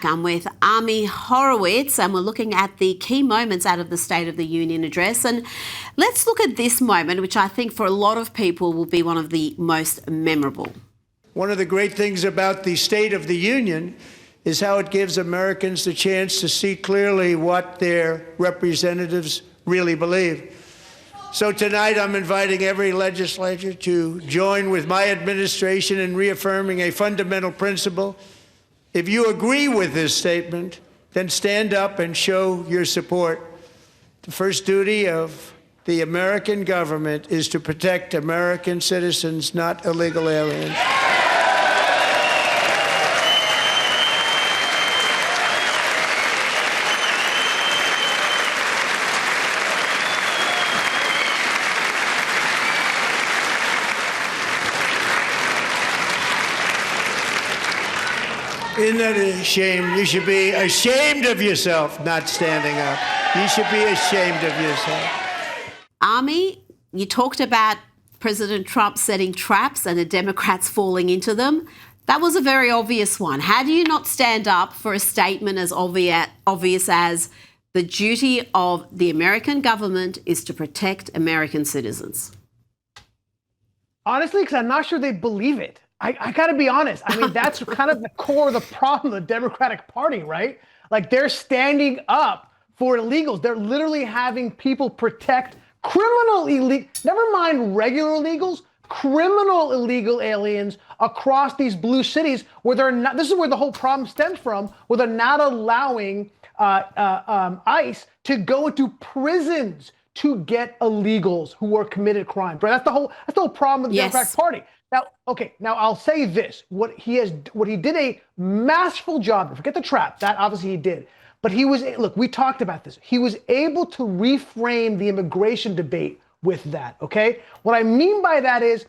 I'm with Ami Horowitz, and we're looking at the key moments out of the State of the Union address. And let's look at this moment, which I think for a lot of people will be one of the most memorable. One of the great things about the State of the Union is how it gives Americans the chance to see clearly what their representatives really believe. So tonight I'm inviting every legislator to join with my administration in reaffirming a fundamental principle. If you agree with this statement, then stand up and show your support. The first duty of the American government is to protect American citizens, not illegal aliens. Isn't that a shame? You should be ashamed of yourself not standing up. You should be ashamed of yourself. Ami, you talked about President Trump setting traps and the Democrats falling into them. That was a very obvious one. How do you not stand up for a statement as obvious as the duty of the American government is to protect American citizens? Honestly, because I'm not sure they believe it. I got to be honest. I mean, that's kind of the core of the problem of the Democratic Party, right? Like, they're standing up for illegals. They're literally having people protect criminal illegals, never mind regular illegals, criminal illegal aliens across these blue cities where they're not. This is where the whole problem stems from, where they're not allowing ICE to go into prisons to get illegals who are committed crimes. Right? That's the whole problem with the Democratic Party. Now I'll say this: what he did a masterful job. Forget the trap. That obviously he did. But we talked about this. He was able to reframe the immigration debate with that. Okay. What I mean by that is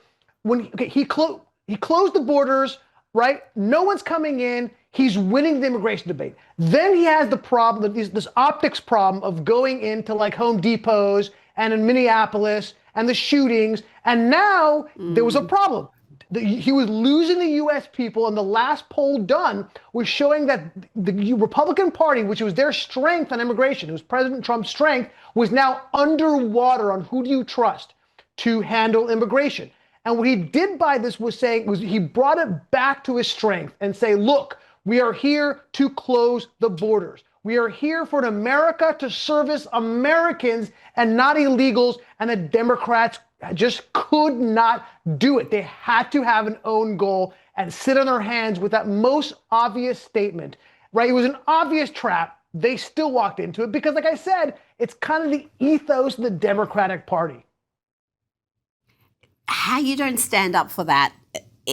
he closed the borders. Right. No one's coming in. He's winning the immigration debate. Then he has the problem, this optics problem of going into like Home Depots and in Minneapolis and the shootings. And now there was a problem. He was losing the U.S. people, and the last poll done was showing that the Republican Party, which was their strength on immigration, it was President Trump's strength, was now underwater on who do you trust to handle immigration. And what he did by this was he brought it back to his strength and say, look, we are here to close the borders. We are here for an America to service Americans and not illegals, and the Democrats just could not do it. They had to have an own goal and sit on their hands with that most obvious statement, right? It was an obvious trap. They still walked into it because, like I said, it's kind of the ethos of the Democratic Party. How you don't stand up for that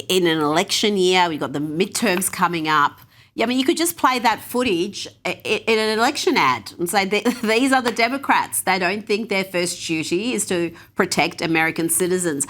in an election year? We've got the midterms coming up. Yeah, I mean, you could just play that footage in an election ad and say, these are the Democrats. They don't think their first duty is to protect American citizens.